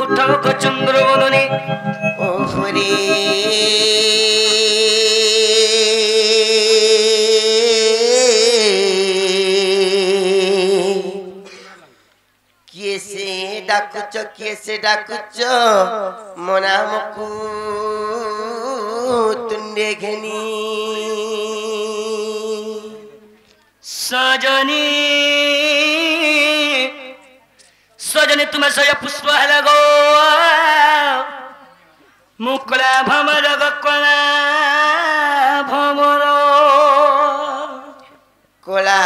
উঠাও গো চন্দ্র বদনী ওরে किए से डाकुच मोनामकु तुंडे घनी सजनी सजनी तुम्हें सय पुष्प लगो मुकला भमर गकला भमर कोला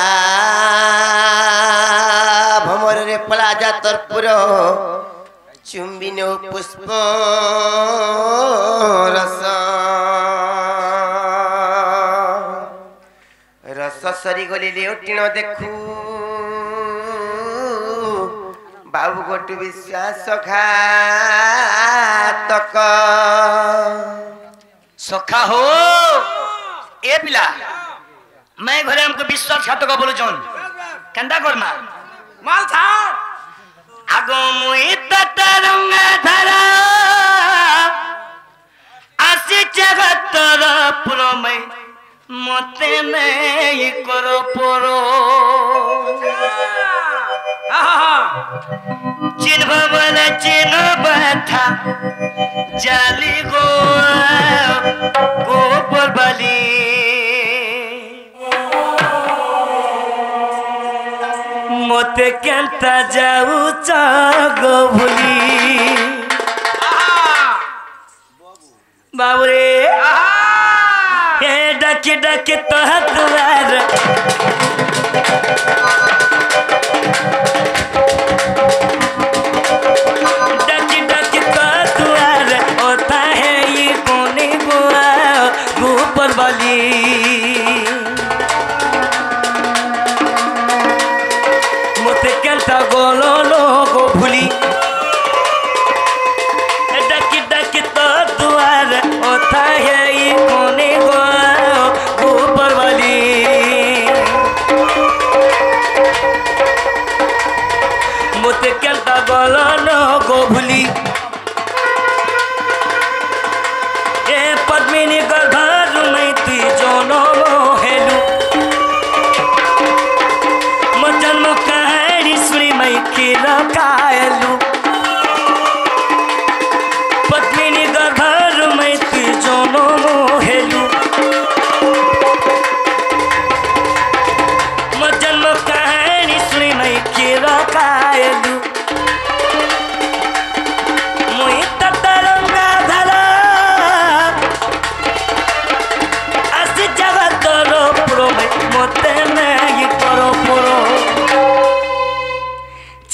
भमर रे पला जा तरपुर चुंबिनो पुष्प रस रस सरी गली लेउटिन देखू बाबू गोटू विश्वास घातक सखा हो ए पिला मैं घरे हमको विश्वास घातक बोलू जोन कंदा करमा माल था आगो मुई तरंगा धरा आसी जगतर पुरमै मते नहीं करो परो चिन्ह बोले चिन्ह बैठा जाली गो गोबर बली मते केंता जाऊ चागो भूली बाबरे हे डके डके तो हतवार डके डके तो हतवार होता है ये कोने बुआ गोबर वाली मोते केंता गोलो लोगो भूली डके डके तो द्वार होता है ये कोने गोबर वाली मोते केंता गोलो लोगो भूली ए पद्मिनी गर्भर में ती जोनो हेलू जन्म कहानी सुनी मैं किला कायलू पत्नी गर्भर में तू जोनो हेलू जन्म कहानी सुनी मैं किला कायलू मुई तरंगा धरा आसी जगत रो पुरो में मोते नहीं करो पुरो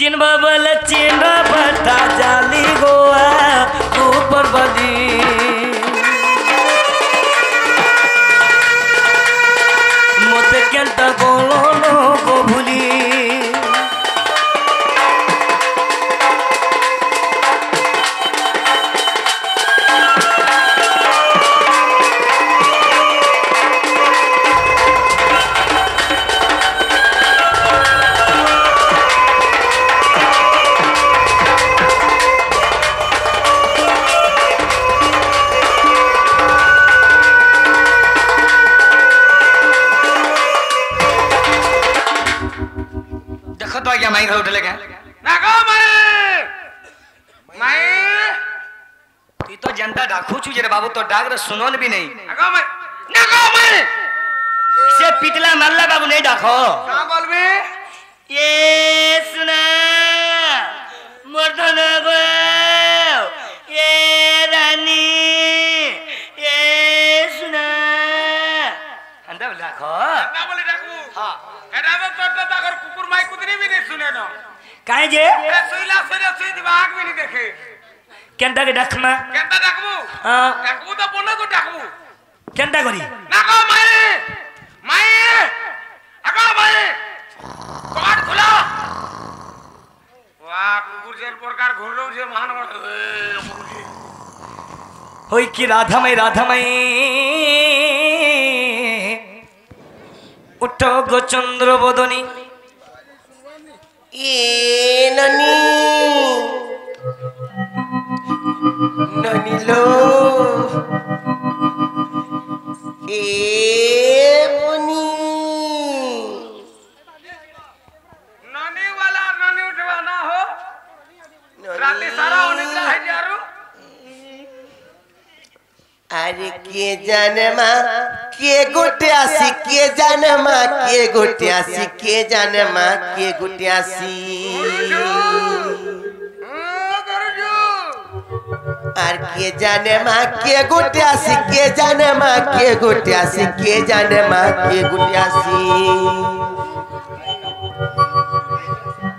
चिन्ह बोले चिन्ह बता जाली गोआ ऊपर बदी मोते केंता गोलो लोगो भूली माई घर उठले क्या नागो माई तू तो जनता डाकू चुजे रे बाबू तो डाक रे सुनोन भी नहीं नागो माई से पिटला मल्ला बाबू नहीं डाको क्या बोलबे ये सुना मर्दन गो ये रानी ये सुना अंदा डाको ना बोले डाकू हां एडा तो ताकर कुकुर माई कुदनी भी नहीं सुने न काहे जे ए सुइला से दिमाग भी नहीं देखे केंता के डखमा केंता डाकबू हां डाकबू तो बोलो को डाकबू केंता करी नागो माई माई आगो माई कबाट खुला वाह कुकुर जेल प्रकार घुर रहो जे महान होई की राधामय उठो गो चंद्र बदनी ए ननी हेलो ए मुनी ननी वाला ननी उठवाना हो रात सारा होने है यारो अरे के जाने माँ के गुटियासी के जाने माँ के गुटियासी के जाने माँ के गुटियासी और के जाने माँ के गुटियासी के जाने माँ के गुटियासी के जाने माँ के गुटियासी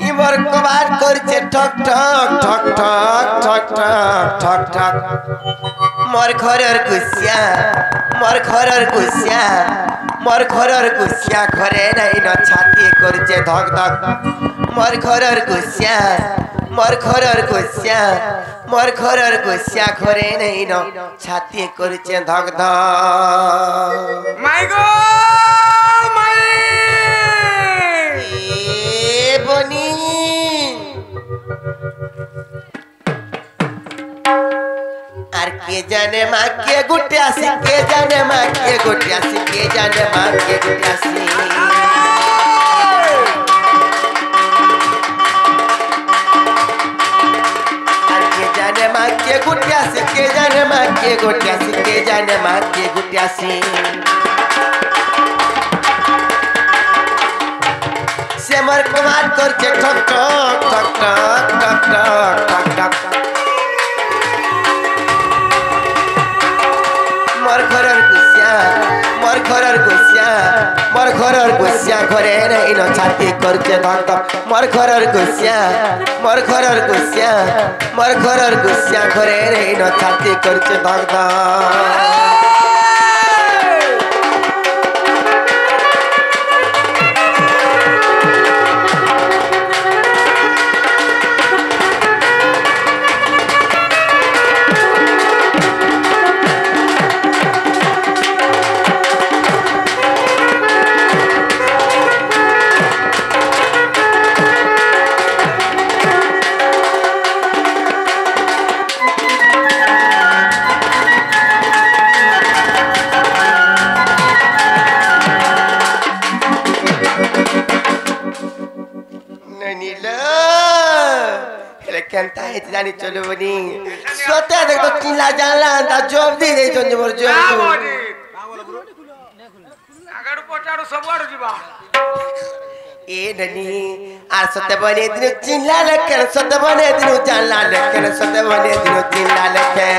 इमर कबार करছে ठक ठक ठक ठक ठक ठक ठक ठक मोर घरर गुसिया मोर घरर गुसिया मोर घरर गुसिया घरे नहीं न छाती करছে धक धक मोर घरर गुसिया मोर घरर गुसिया मोर घरर गुसिया घरे नहीं न छाती करছে धक धक माय गो माय ए बनी আর কে জানে মা কে গুটিয়াছি কে জানে মা কে গুটিয়াছি কে জানে মা কে গুটিয়াছি আর কে জানে মা কে গুটিয়াছি কে জানে মা কে গুটিয়াছি কে জানে মা কে গুটিয়াছি সে মোর কুমার করছে ঠক ঠক ঠক ঠক ঠক ঠক ঠক ঠক मोर घरर गुसिया मोर घरर गुसिया मोर घरर गुसिया घरे नहीं न छाती करছে धक धक मोर घरर गुसिया मोर घरर गुसिया मोर घरर गुसिया घरे नहीं न छाती करছে धक धक কেনটা হেতে জানি চলো বনি সতে দেখো চিলা জানলা তা জব দি দেই চন্দি মোর জব আগাড়ু পচাড়ু সবড় দিবা এ ননি আর সতে বনে দিন চিলা লেখে সতে বনে দিন জানলা লেখে সতে বনে দিন চিলা লেখে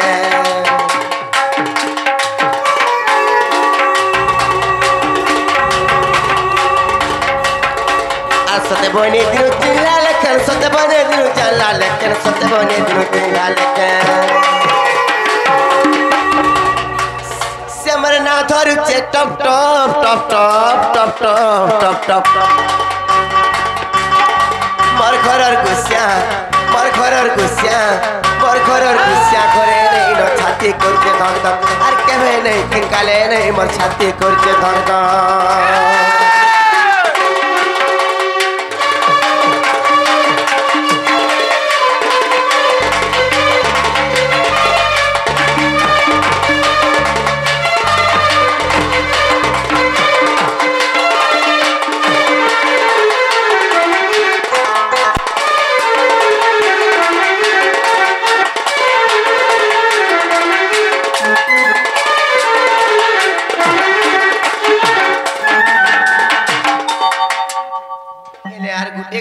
सते बने दिनु चिल्ला लेखन सते बने दिनु चल्ला लेखन सते बने दिनु चिल्ला लेखन सेमर ना धरु चे टप टप टप टप टप टप टप टप मोर घरर गुसिया मोर घरर गुसिया मोर घरर गुसिया घरे नहीं न छाती करके धक धक आर केबे नहीं किनकाले नहीं मोर छाती करके धक धक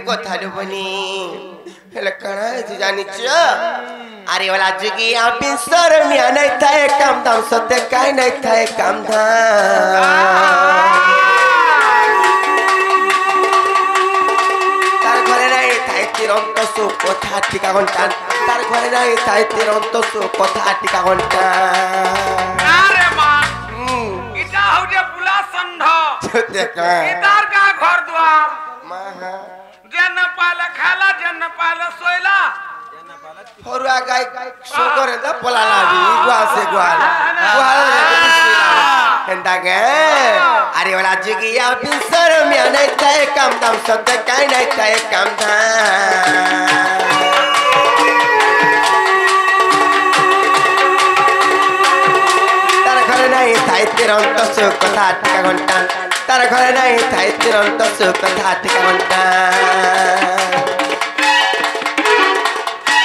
কথা বনি হেলে কানা যে জানিছ আরে वाला जुगी ऑफिसर मिया नहीं थाए काम दाम सते काई नहीं थाए काम धाम तार घरे नहीं थाए तिरंत सु कथा टिका घंटा तार घरे नहीं थाए तिरंत सु कथा टिका घंटा আরে মা ইটা হউছে পুলা সন্ধ দেখা ইতার কা ঘর দুয়ার মা जन पाला खाला जन पाला सोयला फरुआ गाय सो करे द पलाला भी गुआ से गुआल गुआल हेंदा गे अरे वाला जुगी ऑफिसर मिया नहीं थाए काम दाम सते काई नहीं थाए काम धाम চিরন্ত সুখ টিকা ঘন্টা তার ঘরে নাই থাই চিরন্ত সুখ টিকা ঘন্টা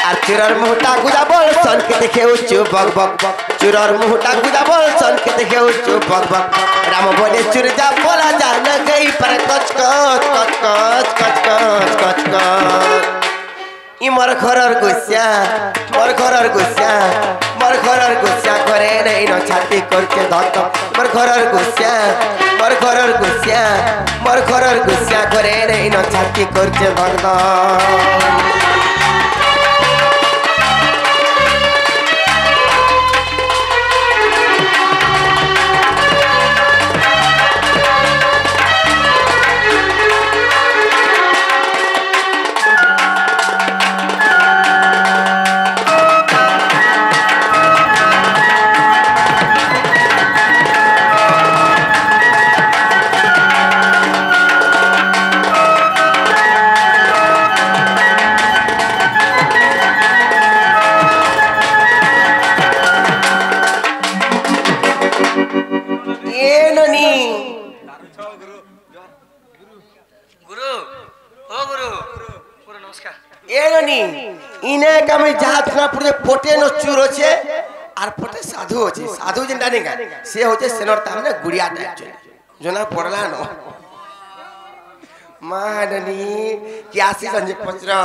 আর চুরার মুহটা গুজা বল সনকে দেখে উচ্চু বক বক চুরার মুহটা গুজা বল সনকে দেখে উচ্চু বক বক রাম বলে চুর যা বলা যা না গই पर কচ কচ কচ কচ কচ কচ কচ কচ ই মোর ঘরর গুছিয়া মোর ঘরর গুছিয়া মোর ঘরর গুছিয়া করে নাই ন ছাতি করছে ধক ধক মোর ঘরর গুছিয়া মোর ঘরর গুছিয়া মোর ঘরর গুছিয়া করে নাই ন ছাতি করছে ধক ধক पोटे न चूर अच्छे और पोटे साधु अच्छे साधु जेनटा नहीं का से होचे सेनर तामने गुड़िया टाइप जना पड़ला न माननी कि आसी संजे पचरा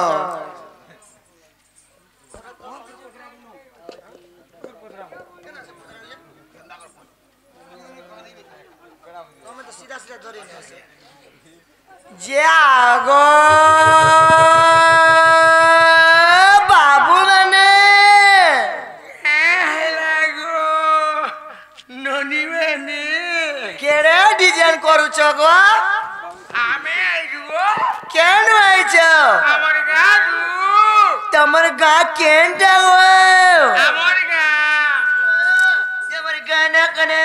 जागो करूचो गो आमे आइगो केन आइचो हमर गागु तमर गा केन जागो हमर गा ना कने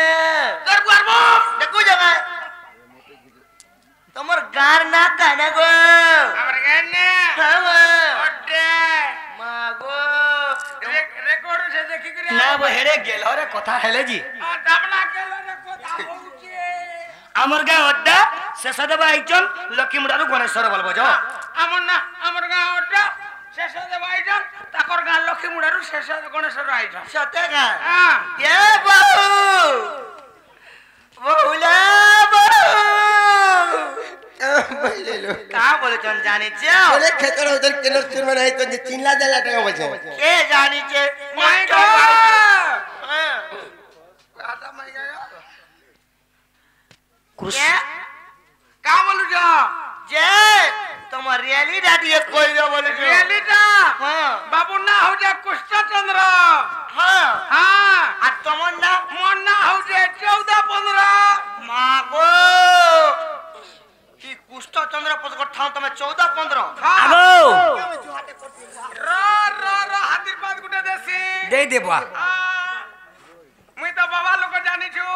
कर करबो देखो जगह तमर गार ना कने गो हमर गा ने हां ओटे मागो रेकॉर्ड से देखि करी ना वो हेरे गेल रे कथा हेले जी तबला गेल रे कथा होउचे আমার গা অড্ডা শেষদেব আইচন লক্ষ্মীমুড়ারু গণেশ্বর বলবো যাও আমার গা অড্ডা শেষদেব আইচন তাকর গা লক্ষ্মীমুড়ারু শেষদেব গণেশ্বর আইচন সতে গা হ্যাঁ এ বাবু বহুলা বাবু বলেলো কা বলেছন জানিছে বলে খেতর ওদের কেনর চুরমান আইতো যে 3 লাখ টাকা বলছে কে জানিছে মাই গো হ্যাঁ আটা মাই গা कृष्ण का बोलू जा जे तुम रियलिटी दिए कोई जो बोलू जो रियलिटी हां बाबू ना हो जा कृष्णचंद्र हां हां आ तुम ना मन ना हो जे 14 15 मागो की कृष्णचंद्र पद को ठाव तुम 14 15 आगो र हाथीर पाद गुटे देसी दे देबा मुई तो बाबा लोग जानि छु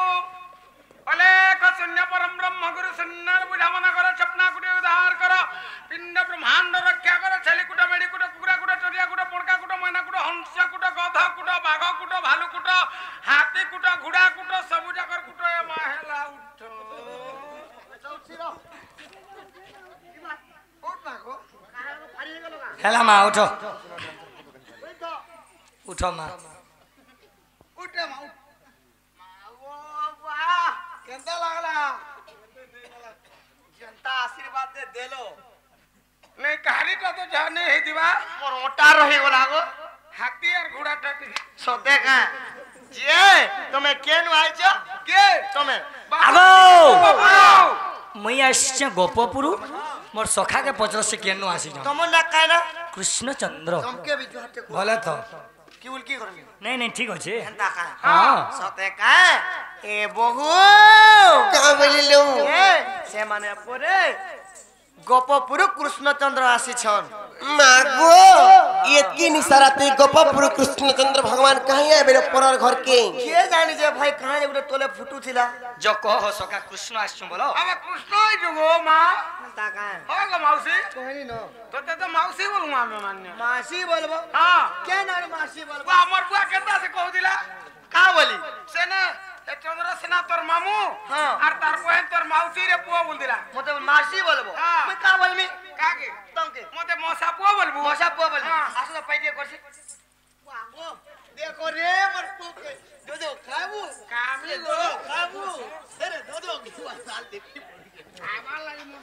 अलेख शून्य परम ब्रह्म गुरु शून्य बुझामना करो सपना कुटे उद्धार करो पिंड ब्रह्मांड रक्षा करो छली कुटा मेडी कुटा कुकुरा कुटा चोरिया कुटा पोड़का कुटा मैना कुटा हंस कुटा गधा कुटा बाघ कुटा भालू कुटा हाथी कुटा घोड़ा कुटा सब जाकर कुटा ए माहेला उठ चौचिरो उठ मागो हेला मा उठो उठो मा उठे मा केंता लागला जनता आशीर्वाद दे देलो नहीं कहानीटा तो जाने हे दिवा मोर ओटा रही गला गो हाथी और घोड़ाटा सते का जे तमे केन आइछो के तमे आगो मई आइछ गोपपुरु मोर सखा के पचर से केन आसी तम ना काना कृष्णचंद्र तमके बिजुहाटे भले तो की उल्की करमी नहीं नहीं ठीक होछे हंता का हां सते का ए बहु का बोलिलो से माने परे गोपपुर कृष्णचंद्र आसी छन मागो एतकी निसाराते गोपपुर कृष्णचंद्र भगवान कहीं आबे परर घर के जानि जे भाई कहां गुटे तोले फुटू थिला जो कह सका कृष्ण आछू बोलो अबे कृष्ण ही जुगो मां ता का हो गो मौसी कहनी न तो मौसी बोलू मां मान्य मासी बोलबो हां के ना मासी बोलबो हमर बुआ केता से कहू दिला का बोली से ने ए चंद्रसेना तोर मामू हाँ। और तार बहन तोर माउसी रे पुआ बोल दिला मते मासी बोलबो हाँ। मैं का बोलबी काके तंके मते मौसा पुआ बोलबू मौसा पुआ बोलबी हाँ। आसो तो पैदे करसी वाओ देखो रे मर पुके दो खाबू कामी दो खाबू अरे दो साल देखी आवाज लगी मन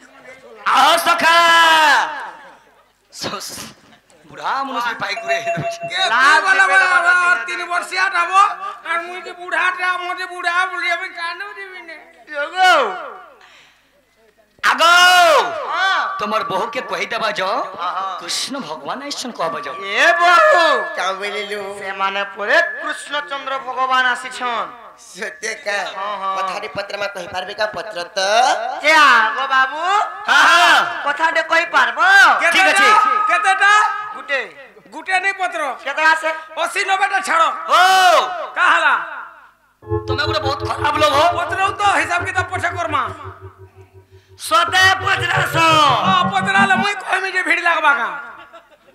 आओ सखा बुढ़ा मनुष्य पाई करे के बोला बोला 3 वर्षिया डाबो और मुई के बूढ़ा टा मोटे बूढ़ा बोली अबे कानो दिबी ने योगो आगो हां তোমার বহুকে কই দেবা যাও কৃষ্ণ ভগবান আইছন কবা যাও এ বহু কা বলিলু সে মানে পরে কৃষ্ণচন্দ্র ভগবান আসিছন সত্যি কা কথাটি পত্रमा কই পারবে কা পত্র তো যে আগো বাবু হ্যাঁ হ্যাঁ কথাটি কই পারবো ঠিক আছে কেতেটা গুটে গুটে নেই পত্র কেতে আছে 80 90 টা ছাড়ো ও কাহালা তুমি গুলো বহুত খারাপ লোক হো পত্র তো হিসাব কিতাব পয়সা করমা সদা পজরাস পত্রালে মুই কইমি যে ভিড় লাগবা কা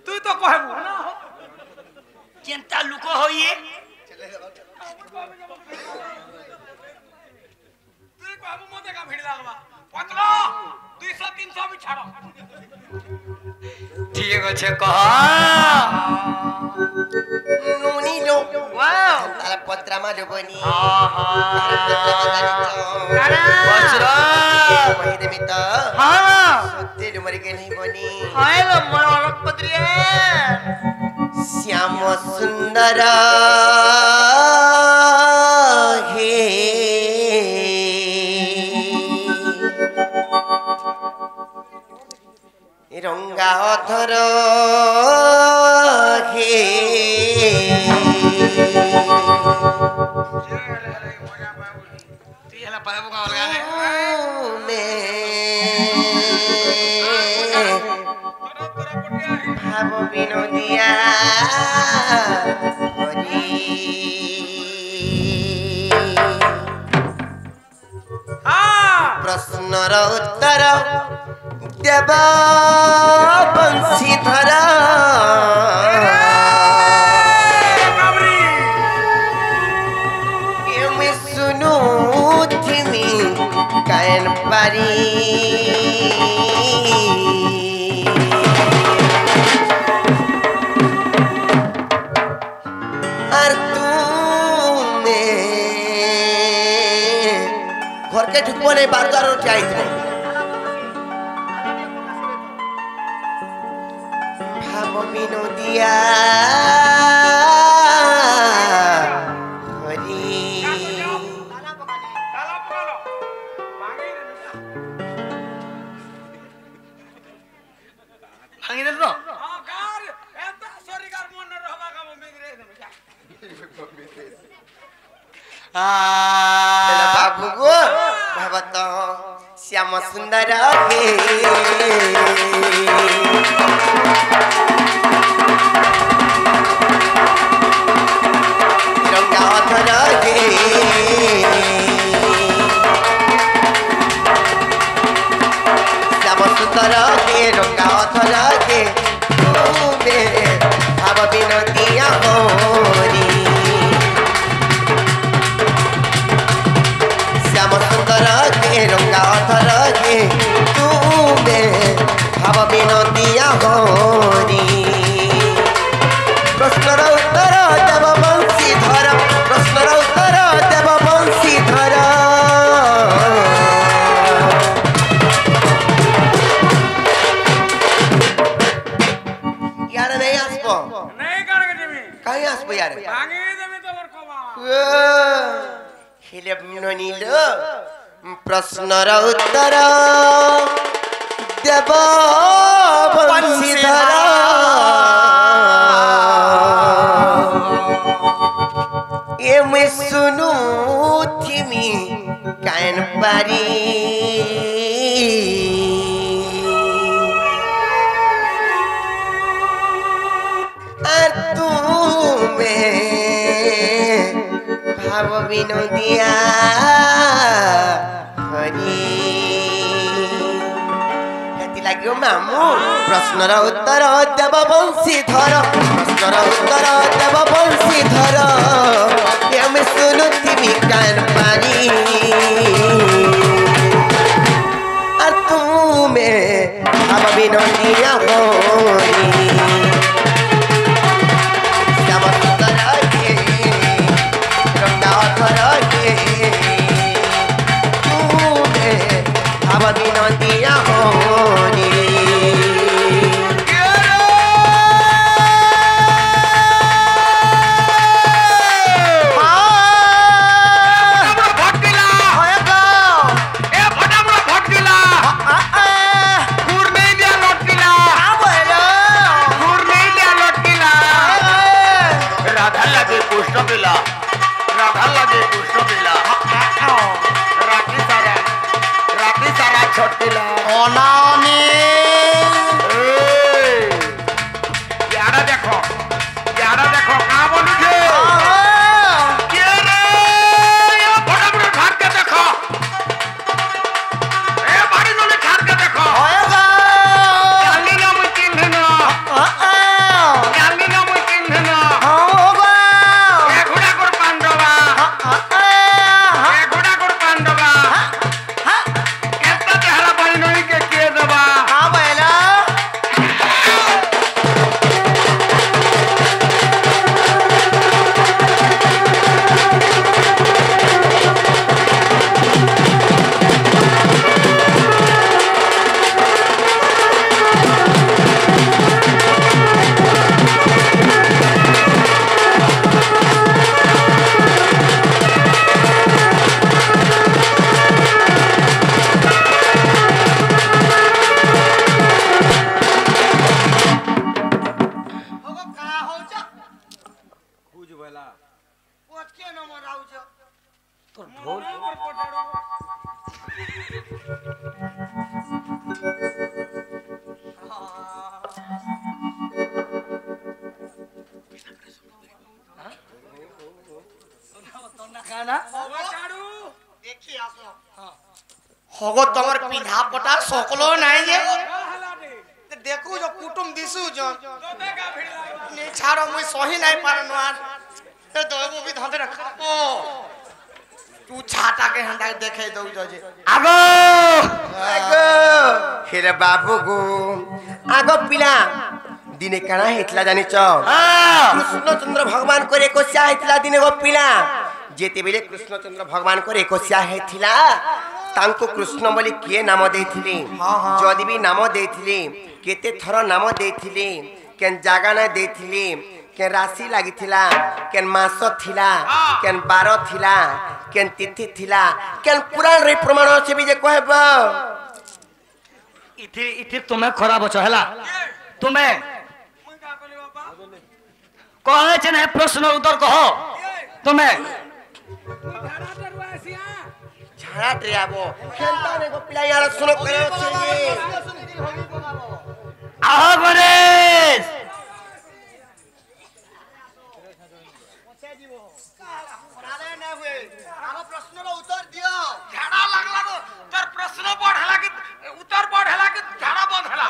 তুই তো কহবু না চিন্তা লুক হইয়ে তুই কহবু মতে কা ভিড় লাগবা পত্র 200 300 আমি ছাড়ো ঠিক আছে কহ নুনি লো ওয়াও তার পত্रमा জবনি আরে বজরা কই দেবি তো হ্যাঁ সত্যি ডুমরি কে नहीं বনি হায় গো মোর অলক পত্রিয়ে শ্যাম সুন্দর হে রঙ্গা অধর হে তুই এলা পাবো কা অলগা নে ভাব বিনোদিয়া হরি প্রশ্নর উত্তর দেব বংশীধর এমে শুনু থিমি কায়ন পারি আর তুমি ঘরকে ঢুকবো নেই বাজার উঠে আইতে ভাব বিনোদিয়া হরি তালা পকালো ভাঙি ভাঙি দিল তো গার এত সরিকার মনে রহবা কাম মিগরে দেবে যা তেলা বাবু গো ভাবত শ্যাম সুন্দর হে রঙ্গা অধর হে শ্যাম সুন্দর হে রঙ্গা অধর হে তুমি ভাব বিনোদিয়া হরি শ্যাম সুন্দর হে রঙ্গা অধর হে তুমি ভাব বিনোদিয়া হরি প্রশ্নর উত্তর দেব বংশীধর প্রশ্নর উত্তর দেব বংশীধর ইয়ারে নেই আসবো নেই কারকে দিবি কাই আসবো ইয়ারে ভাঙি দেবে তোমার কবা হিলে ননিল প্রশ্নর উত্তর দেব বংশীধর এমে শুনু থিমি কায়ন পারি আর তুমি ভাব বিনোদিয়া হরি হেতি লাগিও মামু প্রশ্নর উত্তর দেব বংশীধর প্রশ্নর উত্তর দেব বংশীধর এমে শুনু থিমি कैन पानी और तुम्हें अब बिनोनिया होनी श्याम सुंदर के रंगाधर के तुम्हें अब बिनोनिया होनी छोटिला ओनानी यारा देखो कहाँ बोलू थे के रे ये फटाफट ठाक के देखो ए बारी नले ठाक के देखो होएगा गाली ना मुझ चिन्हना गाली ना मुझ चिन्हना होगा ए घोड़ा कर पांडवा एत्ता तेहरा बारी नली के दबा हाँ बैला হগো তোমার পিন্ধা পটা সকলো নাই যে দেখু যে কুটুম দিছু যে নি ছাড়ো মুই সহি নাই পারনো আর এ দইবো বি ধন্দে রাখো তু ছাটাকে হন্ডা দেখাই দউ যে আগো আগো হেরে বাবু গো আগো পিলা দিনে কানা হেতলা জানিছ কৃষ্ণচন্দ্র ভগবান করে কোসিয়া হেতলা দিনে গো পিলা যেতেবেলে কৃষ্ণচন্দ্র ভগবান করে কোসিয়া হেতলা तांको कृष्ण बोली किए नाम देथिले जदि भी नाम देथिले केते थर नाम देथिले केन जागा ना देथिले केन राशि लागिथिला केन मास थिला केन बार थिला केन तिथि थिला केन पुराण रे प्रमाण से भी जे कहब इथि इथि तुम्हें खराब छ हला तुम्हें कहे छ ना प्रश्न उत्तर कहो तुम्हें झाड़ा ड्राबो खेलता ने को पिला यार सुनो करे छै आहो गणेश अरे ना हुए आगो प्रश्न रो उत्तर दियो झाड़ा लागला तो तोर प्रश्न पढ़ला कि उत्तर पढ़ला कि झाड़ा बंद हला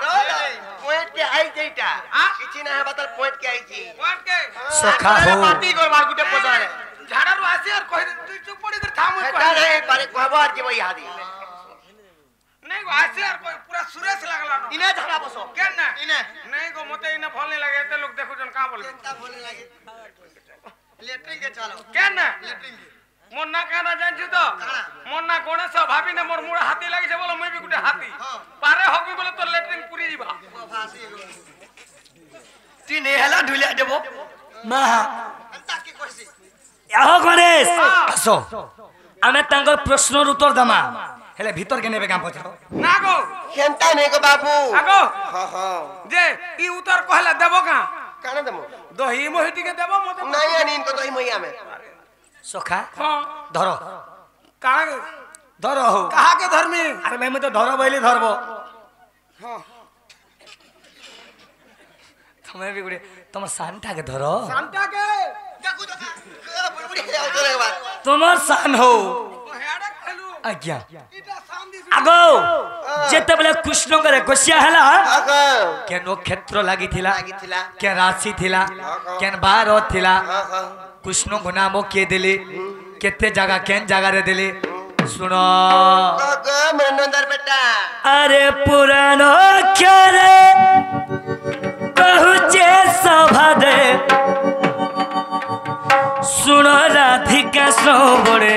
पॉइंट के आई जेटा किछि ना है बतल पॉइंट के आई छी पॉइंट के सखा हो पार्टी कर मार गुटे पजारे झाड़ा रो आसी और कह तू चुप पड़ी कर थाम हेटा नहीं पारे कहबार जे वही हादी नहीं आसी और पूरा सुरेश लागला न इने झाड़ा बसो के ना इने नहीं गो मते इने भल नहीं लगे एते लोग देखो जन का बोले चिंता बोले लागे लेटरिंग के चलो के ना लेटरिंग मोर ना कहना जानछु तो मोर ना गणेश भाभी ने मोर मुड़ा हाथी लागी छे बोलो मैं भी गुटे हाथी पारे होबी बोले तो लेटरिंग पूरी जीवा फांसी ती ने हला ढुलिया देबो मा अंता की कोसी आहो गणेश आसो आमे तांगर प्रश्नर उत्तर दमा हेले भीतर के नेबे काम पछरो ना गो खेलता नहीं को बाबू आगो हां हां जे ई उत्तर कहला देबो का काना दमो दही मोहिती के देबो मते नहीं आनी इनको तो ही मैया में सखा हां धरो का धरो हो कहा के धर्मी अरे मैं तो धरो बैली धरबो हां तुम्हें भी गुडे तुम शांता के धरो शांता के देखू तो बुढ़बुड़ी जाओ तो एक बार तुमर शान हो हेडा खेलू आज्ञा इटा शाम दिस आगो जेते बेले कृष्ण करे गोसिया हला आगो केन क्षेत्र लागि थिला लागिथिला के राशि थिला केन बार थिला हां कृष्ण को नाम के देले केते जगह केन जगह रे दिली सुनो मनोदर बेटा अरे पुरानो क्यारे पहुँचे सभा दे सुनो राधिका श्रवणे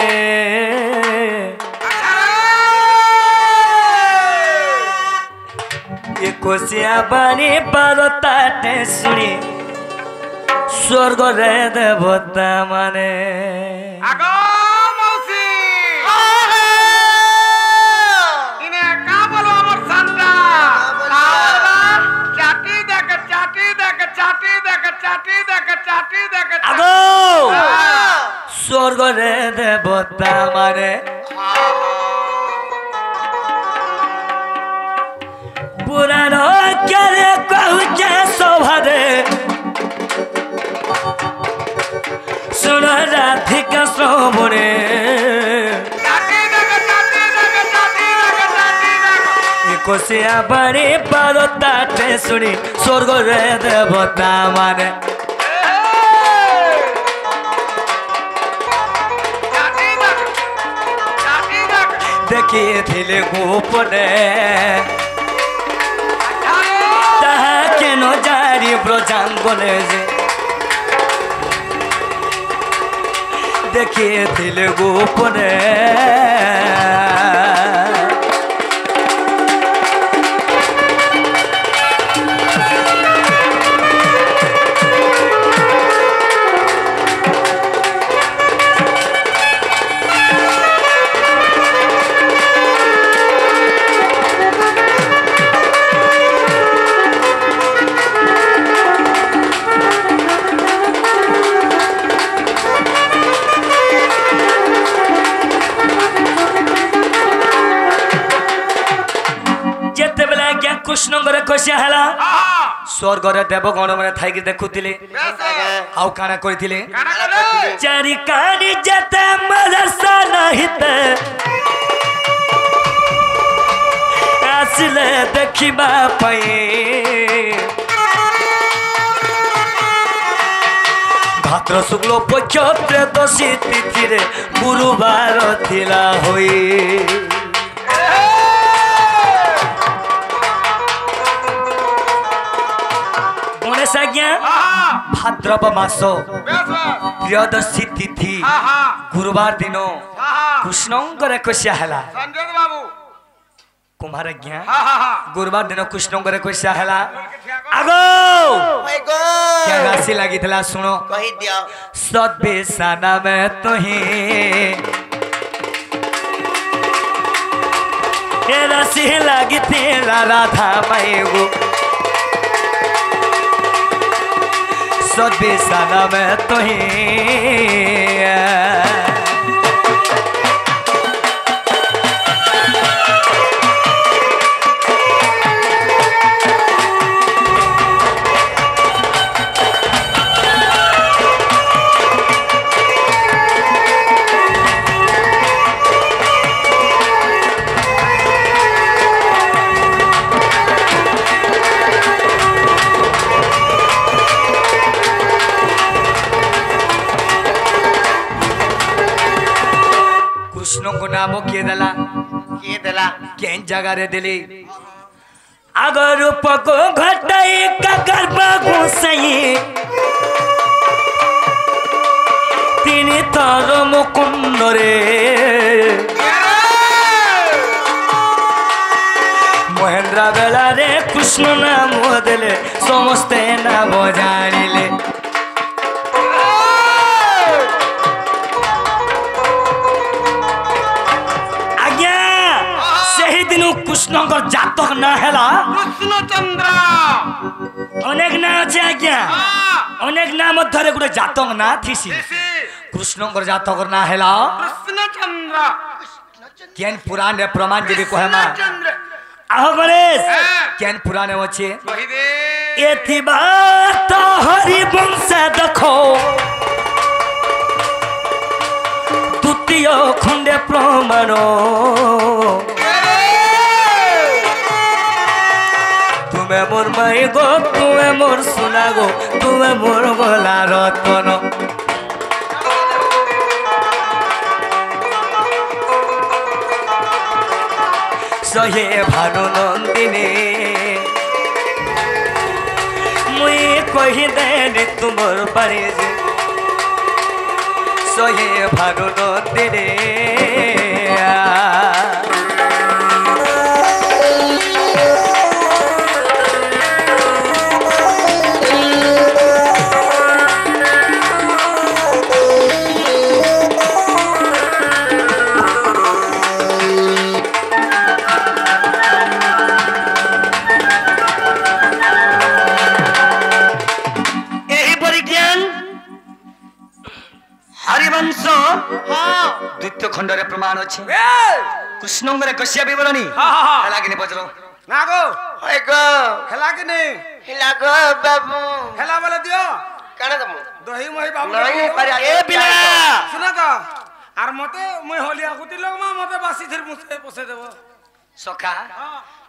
ये कोसिया बानी पारताटे सुनी स्वर्ग रे देवता माने আগো মৌসি ইনে কা বলো আমার সান্ডা চাটি দেখ চাটি দেখ চাটি দেখ চাটি দেখ চাটি দেখ আগো स्वर्ग रे देवता माने पुरानो क्यारे कहूचे शोभा दे सुनो राधिका श्रवणे চাটি দেখ চাটি দেখ চাটি দেখ চাটি দেখ कोसिया बाणी पारताटे सुनी स्वर्ग रे देवता माने চাটি দেখ চাটি দেখ देखिए थिले गोपने ताहा केन जारी ब्रजांगने जे देखिए थिले गोपने कृष्णंगर कसिया हला स्वर्ग रे देवगण माने थाइकी देखुतिले आउ काना करितिले चारि कानी जते मदरसा नहिते आसिले देखिबा पई भाद्र शुक्ल पक्ष त्रयोदशी तिथि रे गुरुवार थिला होई भाद्रव मास त्रयोदशी तिथि गुरुवार दिन कृष्णंकर कसिया हला संजय बाबू कुमार ज्ञा गुरुवार दिन कृष्णंकर कसिया हला आगो क्या राशि लगी थला सुनो कही दियो सदबेसाना में तोही ये राशि लगी तेरा राधा माएगो सदबेसाना में तोही कृष्ण को नाम किए देला केन जगह रे दिली अगर रूप को घटाई का गर्भ घुसई तीन तर मुकुंद रे महेंद्र बेला रे कृष्ण नाम देले समस्ते नाम जानिले कृष्ण जातक ना हेला कृष्ण चंद्र अनेक ना अच्छे आज्ञा अनेक ना मध्य गोटे जातक ना थीसी कृष्ण जातक ना हेला कृष्ण चंद्र केन पुराण रे प्रमाण जे कहमा आहो गणेश केन पुराण अछि कहि दे एथि बात हरि वंश देखो द्वितीय खंडे प्रमाण तुम्हें मोर माई गो तुम्हें मोर सुना गो तुम्हें मोर गला रतन সহে ভানু নন্দিনী মুই কহি দেনি তোমার পারে যে সহে ভানু নন্দিনী দ্বিতীয় খণ্ডরে প্রমাণ আছে কৃষ্ণঙ্গরে কশিয়া বিবরণী হেলাগিনি বজ্র না গো ওই গো হেলা কি নেই হিলা গো বাবু হেলা বলে দিও কানা দমু দহি মহি বাবু নাই পারে এ বিলা শুনা তো আর মতে মই হলিয়া গুটি লোক মা মতে বাসি থির মুছে পছে দেব সখা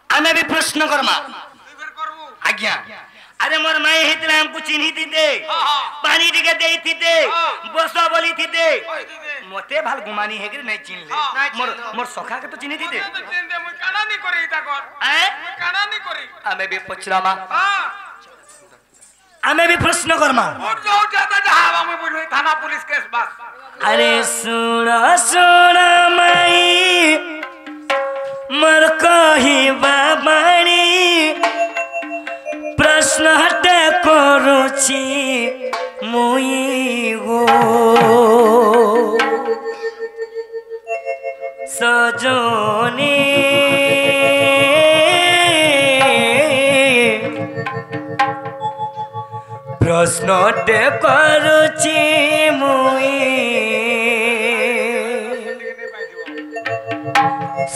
আমি भी प्रश्न करमा তুই ফের করবু आज्ञा अरे मोर माई हेतला हमको चिन्ही थी पानी टिके देई थी बसवा बोली थी मते भाल गुमानी है कि नहीं चिन्ह ले मोर मोर सखा के तो चिन्ही थी তো চিন্তা মই কানা নি করি তা কর ए মই কানা নি করি আমি বি পচরামা হ্যাঁ আমি বি প্রশ্ন করমা ওর যাও যাতা যাবা মই বলি থানা পুলিশ কেস বাস अरे सुन सुन माई मर कही बाबाणी प्रश्न हटे करुची मुई गो सजनी प्रश्न हटे करुची मुई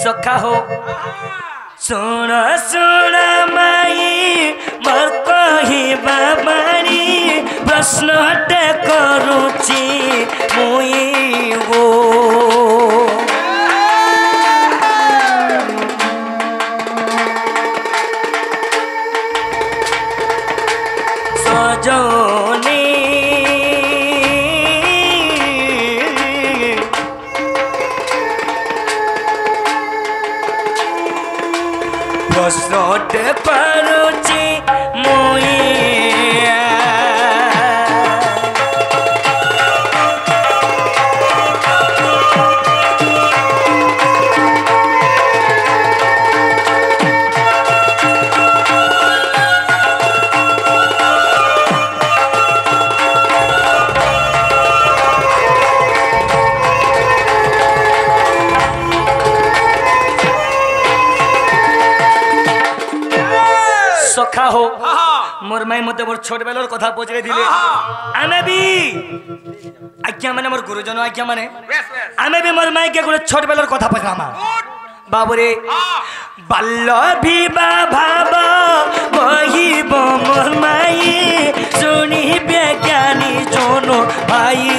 सखा हो सुन सुन माई मर कही बाबाणी प्रश्न हटे करुची मुई गो सजनी प्रश्नटे करुची मुई सखा हो मोर माई मते मोर छोट बेलर कथा पचरे दिले आमे भी आज्ञा माने मोर गुरुजन आज्ञा माने বেশ বেশ आमे भी मोर माई के गुरे छोट बेलर कथा पचरामा बाबुरे बाल्य विवाह भाव कहिब मोर माई सुनी बेज्ञानी जोनो भाई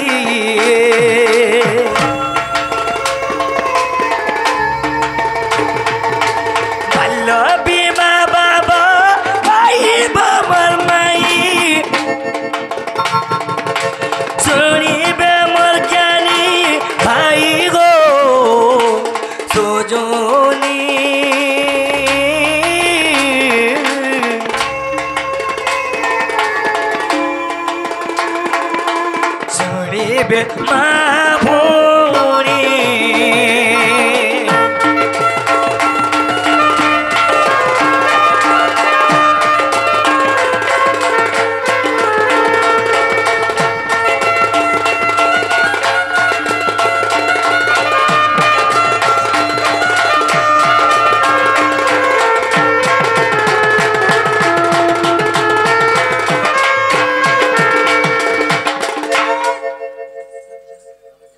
बाल्य विवाह भाव कहिब मोर माई सुनिबे मोर ज्ञानी भाई गो सोजनी सुनिबे मा भोरी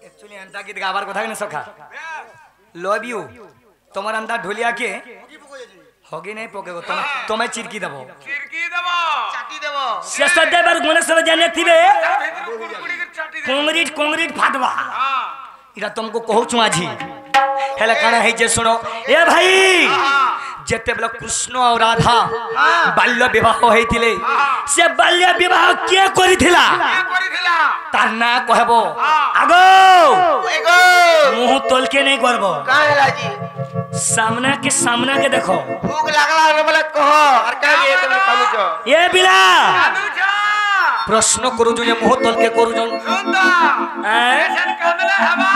एक्चुअली अंता गीत गावार কথা কেন সখা लव यू তোমার अंदा ढोलिया के होगी नहीं पोकेगो तुम्हें चिरकी देबो চিরকি দেব চাটি দেব शेष देवर गणेश जाने थिबे কুড়কুড়ি কে চাটি দে कंक्रीट कंक्रीट फाटवा হ্যাঁ इरा तुमको कहूँ आजी हेला काना है जे सुनो ए भाई जेते बेला कृष्ण और राधा बाल्य विवाह होइतिले से बाल्य विवाह के करिथिला কে করিছিলা तार ना कहबो आगो ওই গো मुंह तोल के नहीं करबो কাঁ হেলা জি सामना के देखो भूख लागला बोले कहो और का ये तुम कानुचो ये बिला कानुचा प्रश्न करू जो ये मुंह तल के करू जो सुनता ऐसन कमले हवा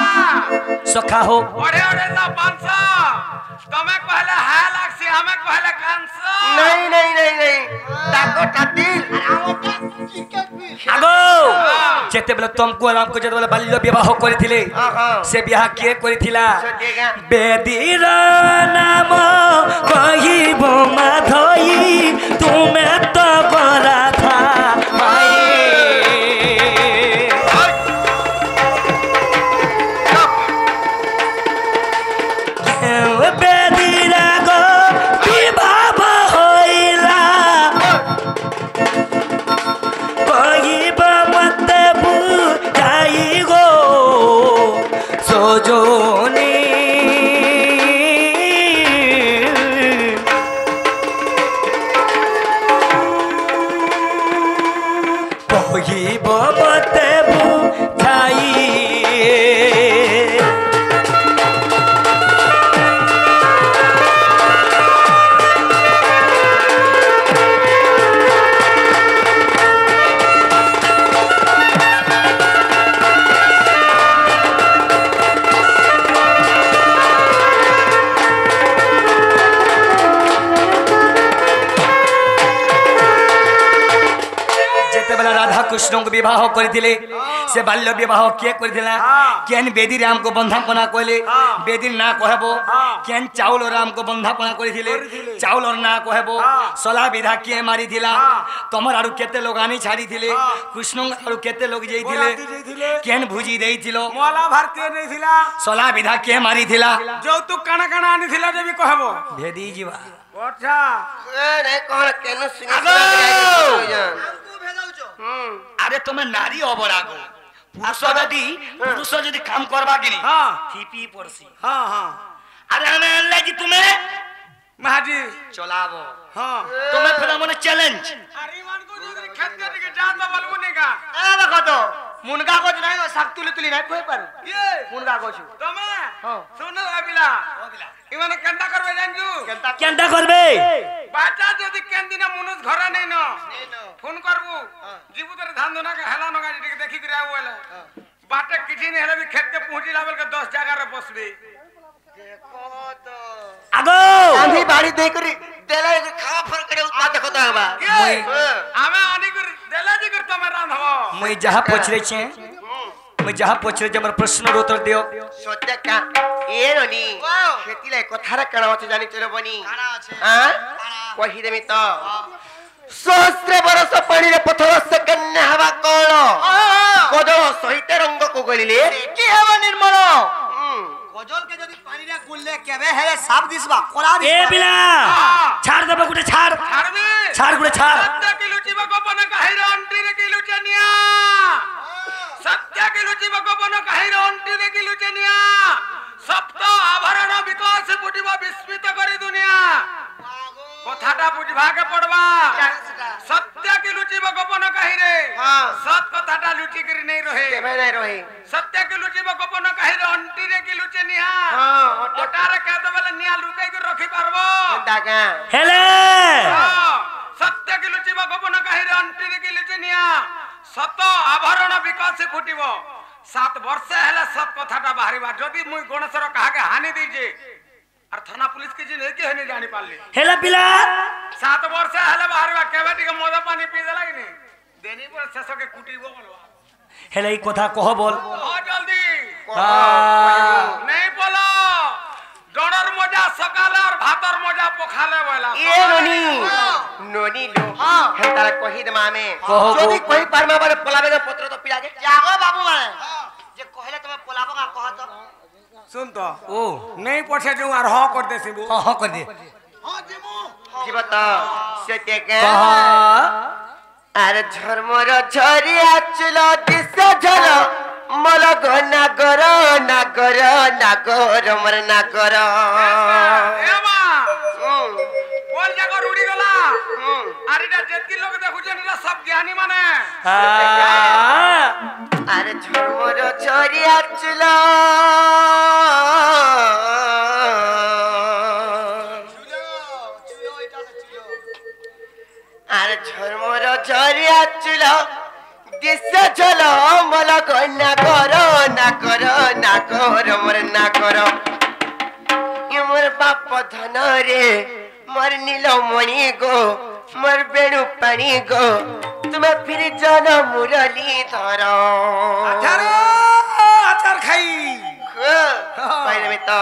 सखा हो ओढ़े ओढ़े सा 500 तुम्हें पहले है लाक्सी हमें पहले 500 नहीं ताको टातिल आगो जेते बेले तुमको राम को जेते बेले बाल्य विवाह करिथिले से विवाह किए करिथिला बेदीर नाम कहिबो माधई तुमे तो बरा था कृष्ण को विवाह करथिले से बाल्य विवाह किए करथिला केन बेदी राम को बंधापना कहले बेदी ना कहबो केन चाउल राम को बंधापना करथिले चाउल और ना कहबो सला विधा किए मारी थिला तमर आरु केते लोग आनी छाड़ी थिले कृष्ण आरु केते लोग जेई थिले केन भुजी देई थिलो मोला भारतीय नहीं थिला सला विधा किए मारी थिला जो तू कण कण आनी थिला जे भी कहबो भेदी जीवा अच्छा नहीं कौन केनु सुनी अरे तुम्हें नारी अबरा गो पुरुष यदि काम करबा कि नहीं हिपी पड़सी अरे हमें ले जी तुम्हें महाजी चलाबो हां तुम्हें फिर हमने चैलेंज अरे मान को जो खेत करने के जात में बलबो नहीं का ए देखो तो मुनगा को नहीं साग तुली नहीं कोई पर ये मुनगा को छु तमे सुनो अबिला इवन केंदा करबे जानजू केंदा करबे बाटा जदी केंदिना मुनुस घर नहीं न फोन करबू जीबू तोरे धान दोना के हेला नगा जी देखि करे आवेला बाटे किछि नहीं हेले भी खेत के पहुंची लावल के 10 जगह रे बसबे देखो तो आगो आंधी बाड़ी दे करी देला खावा फर करे उतना देखो तो बा हमें आनी कर देला जी कर तमे रांधबो मैं जहां पूछ रहे छे मैं जहां पूछ रहे हमर प्रश्न रो उत्तर दियो सोचे का ए रोनी खेती ले कथारा कणा अछि जानि चलो बनी हां कहि देमी तो सहस्र बरस पानी रे पथर से कन्या हवा कोण कोदो सहित रंग को गलिले की हवा निर्मल गजल के जदी पानी रे गुलले केबे हेले साफ दिसबा कोला ए बिला छाड़ देबो गुटे छाड़ छाड़बे छाड़ गुटे छाड़ सत्य की लुची बगोपन काहिर अंटी रे की लुचनिया सत्य की लुची बगोपन काहिर अंटी रे की लुचनिया सप्त आभरण विकास पुटिबा विस्मित करी दुनिया कथाटा बुझवा के पड़वा सत्य की लुची बगोपन काहिरे सत कथाटा लुची करी नहीं रहे केबे नहीं रहे सत्य की लुची बगोपन काहिरे अंटी रे की लुचनिया हां ओटार के तो बेले निया लुकाई के रखी पारबो दागा हेले सत्य की लुची बगोपन काहिरे अंटी रे की लुचनिया सत आभरण विकास फुटिबो 7 वर्ष हेला सत कथाटा बाहरीबा जदी मुई गणेशर कहा के हानि दीजे और थाना पुलिस के जिन एके हने जानि पाले हेला बिला 7 वर्ष हेला बाहरीबा केबेटी के मद पानी पी देला कि नहीं देनी पर शेष के कुटीबो बोलवा हेले ई कथा कह बोल हां जल्दी हां नहीं बोलो डोनर मजा सकाले और भातर मजा पोखाले बोला ए नोनी लो हम तारा कहि दे मामे कहो जदी कोई परमा बारे पलावे के पत्र तो पिला के जागो बाबू माने जे कहले तमे पोलाबो का कह तो सुन तो ओ नहीं पछे जो आर ह कर देसी बो हां कर दे हां जेमो जी बता से के कहा अरे झरमर झरिया चलो दिस झर मल नागर नागर नागर मर नागर ए मां बोल जाको रूडी गला अरे डा जेतकी लोग देखु जे ना सब ज्ञानी माने अरे झरमर झरिया चलो দিশা চলো মলা কই না করো না করো না করো মোর না করো মোর বাপ ধন রে মোর নীলমণি গো মোর বেণু পানি গো তুমি ফির জন মুরলি ধর আচার খাই পাইবে তো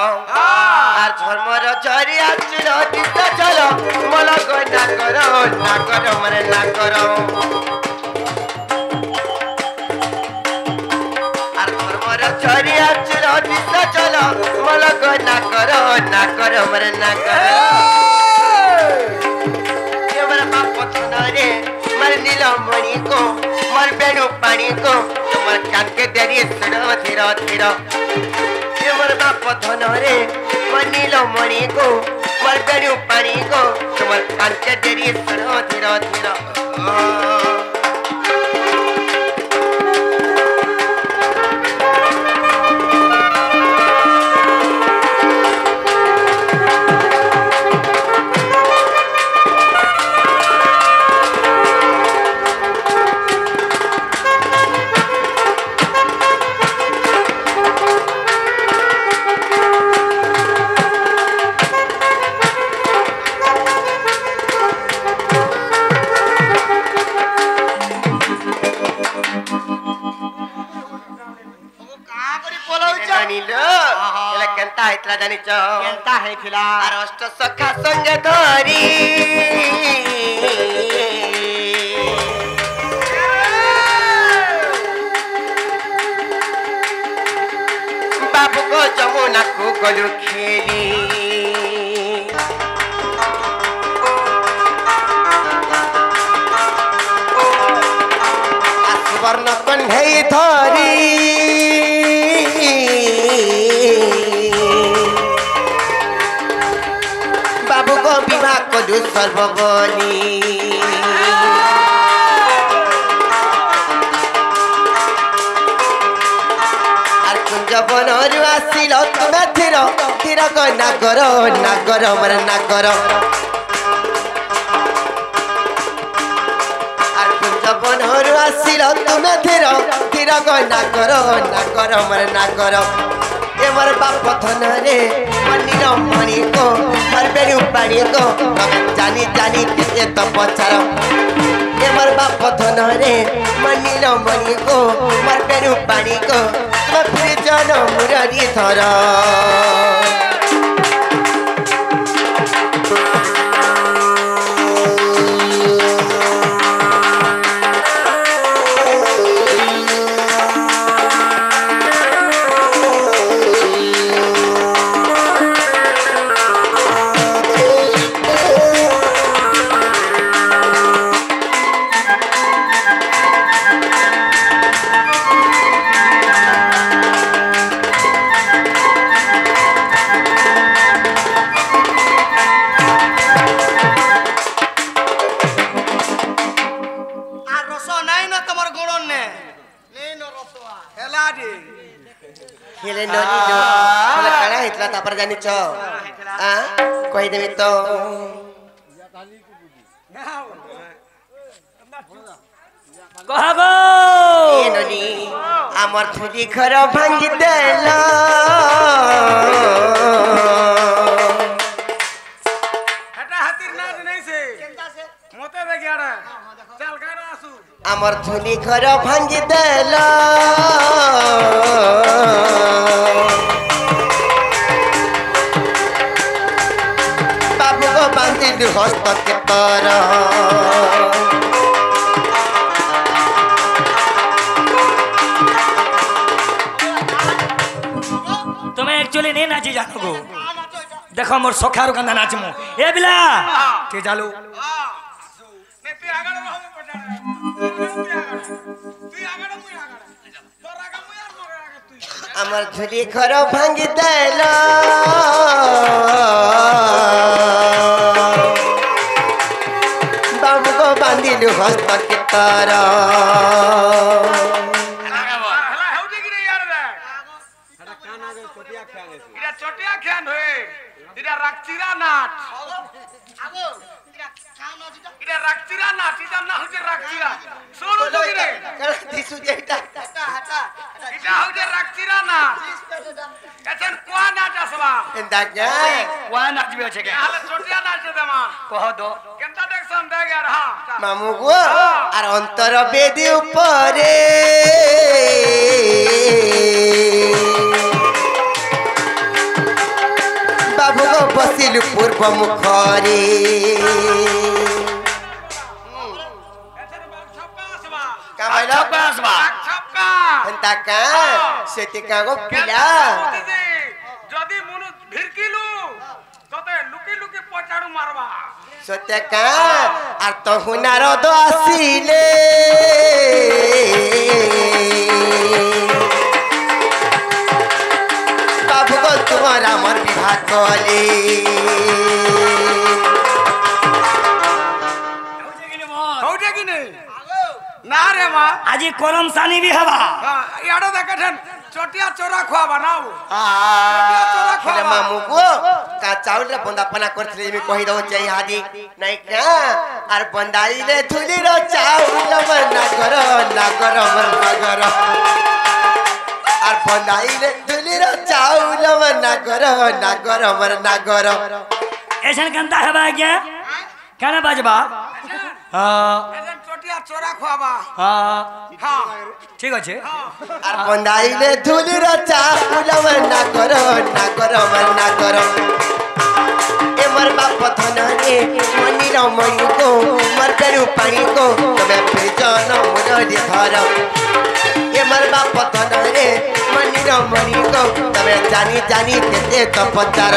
আর ধর্মর চরি আচুর দিশা চলো মলা কই না করো মোর না করো চরিয়া চুলো দিশা চলো মলক না করো মরে না করো আমার বাপ ধরে মর নীলমণি কো মর বেণু পানি কো তোমার কানকে দেরি শুনো ধীর ধীর আমার বাপ ধরে মর নীলমণি কো মর বেণু পানি কো তোমার কানকে দেরি শুনো ধীর ধীর জানিছ কেনতা হেইছিলা আর অষ্ট সখা সঙ্গে ধরি বাবু গো যমুনাকু গলু খেলি সুবর্ণ কণ্ঠেই ধরি বিবাহ কলু সর্ববলি আর কুঞ্জ বনরু আসিল তুমি ধীর ধীর না করো মরে না করো আর কুঞ্জ বনরু আসিল তুমি ধীর ধীর না করো মরে না করো এবার বাপ ধন রে নীলমণি গো মর বেণু পানি গো জানি জানি কেতে তো পচার এবার বাপ ধন রে নীলমণি গো মর বেণু পানি গো তুমি জন মুরলি ধর জানিছ কইদেবি তো কহাগো আমার থুরি ঘর ভাঙ্গি দেল আমার থুরি ঘর ভাঙ্গি দেল হস্ত কেতর তুমি একচুয়ালি নে নাচি জানো গো দেখো মোর সখার কান্দা নাচমু এ বিলা তে চালু আমার ঝুলি ঘর ভাঙ্গি দেল বাবু গো বান্ধিলু হস্ত কেতর দিছু যেটা এটা হইছে রাখছিরা না এছেন কোয়া নাচ আসবা দাগা ওয়া নাচবে আছে কে হালে ছোটিয়া নাচ দেমা কহ দো কেনটা দেখছন দেখ আর হ্যাঁ মামু গো আর অন্তর বেদি উপরে বাবু গো বসিলু পূর্ব মুখরে কা ভাইলা ছক্কা আসবা ছক্কা দাগা সেটি কা গো পিলা যদি মনু ভিরকিলু ততে লুকি লুকি পচাড়ু মারবা সত্যকা আর তো হুনার দো আসিলে বাবু গো তোমার আমার বিবাহ কলে হউছে কি নেই না রে মা আজি করম সানি বি হবা ইয়াড়ো দেখেছেন চটিয়া চোরা খোয়াবা নাও হেলে মামু গো কা চাউল রে বন্দা পনা করছিলে আমি কহি দও চাই হাদি নাই কা আর বন্দাইলে ধুলির চাউল মনা কর না কর মনা কর আর বন্দাইলে ধুলির চাউল মনা কর না কর মনা কর এসন কান্তা হবা क्या কানা বাজবা হ্যাঁ এজন চটিয়া চোরা খোয়াবা হ্যাঁ হ্যাঁ ঠিক আছে আর বন্দাইলে ধুলির চাউল মনা কর মনা কর এমর বাপ ধন রে মনির ময়ু গো মর পেরু পানি গো তবে প্রিজন মুরলি ধর এমর বাপ ধন রে মনির ময়ু গো তবে জানি জানি কেতে তপচার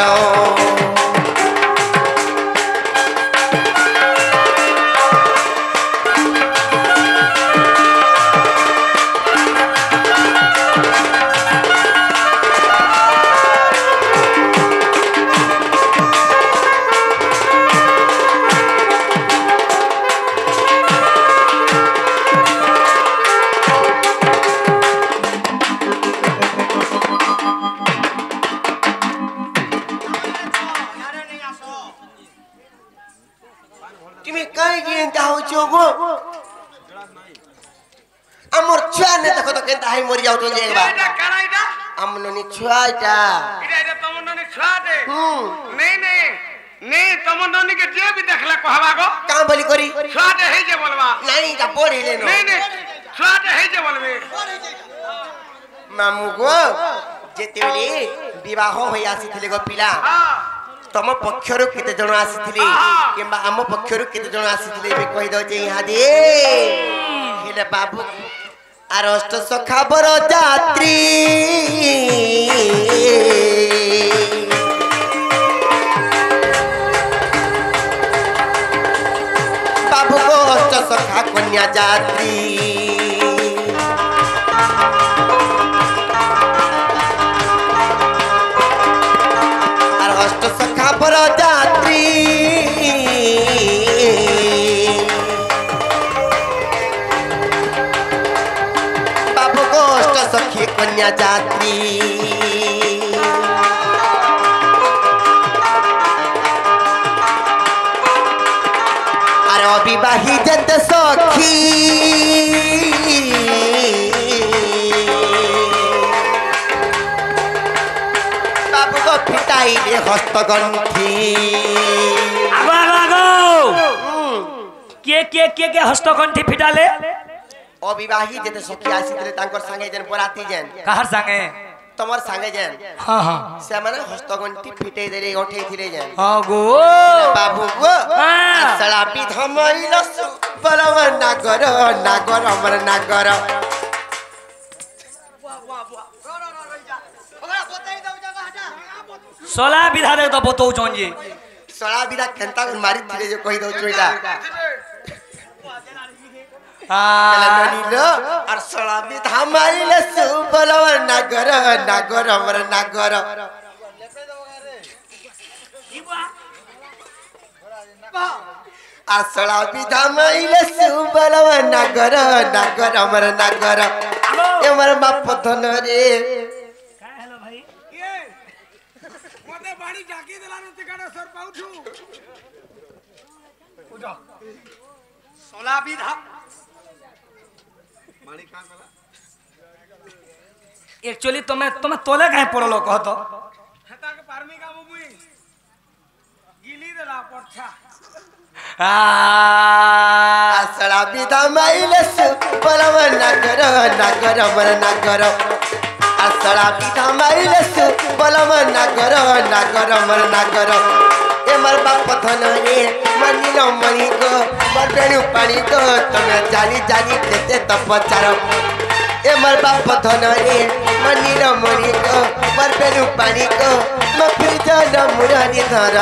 তুমি কাই গিয়ে যাওছ গো আমার ছুয়া নে দেখো তো কেনতা হাই মরি যাও তো একবার এটা কারা এটা আমননি ছুয়া এটা এটা তোমার ননি ছুয়াতে হুম নেই নেই নেই তোমার ননি के जे भी देखला कहबा गो কাম বলি করি ছুয়াতে হেই যে বলবা নাই এটা পড়িলে ন নেই নেই ছুয়াতে হেই যে বলবে মামু গো যেতেবেলে বিবাহ হই আসিଥିଲେ গো পিলা হ্যাঁ তম পক্ষরু কেতে জন আসিଥିଲେ কিংবা আম পক্ষরু কেতে জন আসিଥିଲେ এবে কই দাও যে ইহাদে হেলে বাবু আর অষ্ট সখা বড় যাত্রী বাবু গো অষ্ট সখা কন্যা যাত্রী আর অষ্ট সখা বড় যাত্রী বাবু গো অষ্ট সখী কন্যা যাত্রী আর অবিবাহী যেতে সখী বাবু গো ফিটাইলে হস্তগন্থি আগো আগো আগো কে হস্তকণ্ঠী ফিটালে অবিবাহী যেতে সখী আসিଥିଲେ তাঙ্কর সাঙ্গে যেন বরাতি যেন কাহার সাঙ্গে তোমার সাঙ্গে যেন হ্যাঁ হ্যাঁ ସେମାନେ ହସ୍ତଗଣ୍ଠି ଫିଟେଇ ଦେଲେ ଉଠେଇଥିଲେ ଯେନ হ্যাঁ গো ବାବୁ ଗୋ হ্যাঁ। ଆସଳା ବିଧମଇଲ ସୁବଲମ ନାଗର ନାଗର ଆମର ନାଗର सोला विधा दे तो बतौ जोन जी ଶଳା ବିଧା କେନ୍ତା କରି ମାରିଥିଲେ ଯେ କହି ଦଉଛୁ ଏଇଟା हाँ ନନିଲ ଆର ଶଳା ବିଧା ମାରିଲେ ସୁବଲମ ନାଗର ନାଗର ଆମର ନାଗର ଆସଳା ବିଧା ମାରିଲେ ସୁବଲମ ନାଗର ନାଗର ଆମର ନାଗର ଆମର ବାପ ଧନରେ हेलो भाई ये मते बाड़ी जाकी देलानो तिकाना सर पाउछु सोला विधा एक्चुअली तुम्हें तुम्हें तोले कहीं पड़लो कह तो हेता के पारमी का मुई गिली देला परछा आसड़ा विधा माइलस बलम नगर मर नगर आसड़ा विधा माइलस बलम नगर मर नगर ए मर बाप धन रे मनी न मणि को बड़ेनु पानी को तमे जानी जानी देते त पचार ए मर बाप धन रे मनी न मणि को बड़ेनु पानी को म फिर जन मुरानी धर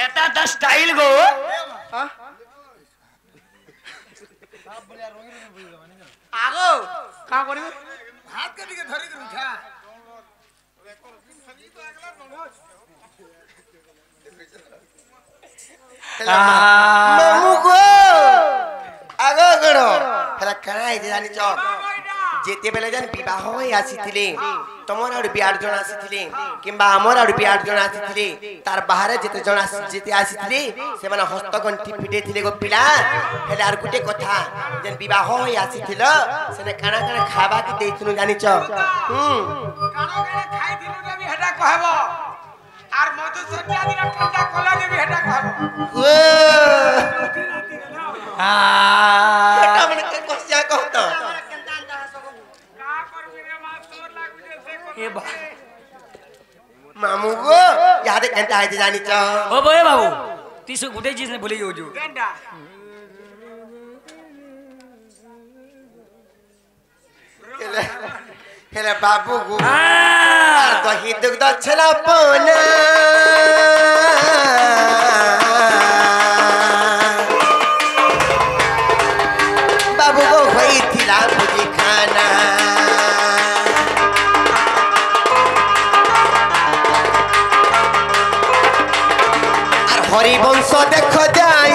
এটা দা স্টাইল গো আগো কা করিবে हाथ के दिखे धरी के उठा मामू को आगो गड़ो हला कणाई जानी च जेते बेले जन विवाह होई आसीथिले तमर आड़ बियाड जण आसीथिले किंबा हमर आड़ बियाड जण आसीथिले तार बाहर जेते जण जेते आसीथिले से माने हस्तगंठी फिटे थिले गो पिला हेला आर गुटे कथा जन विवाह होई आसीथिल सेने काना काना खाबा के देइथनु जानी च कानो के खाई दिलु जे भी हेटा कहबो आर मधु सटिया दिन ठंडा कला जे भी हेटा कहबो बेटा मने के कोसिया कहत मामू को याद कहता है जानी च ओ बोए बाबू तीसो गुटे चीज ने भूले जो जो गेंडा हेले बाबू को दही दुग्ध छला पना बाबू को होई थिला भुजी खाना हरि वंश देख जाई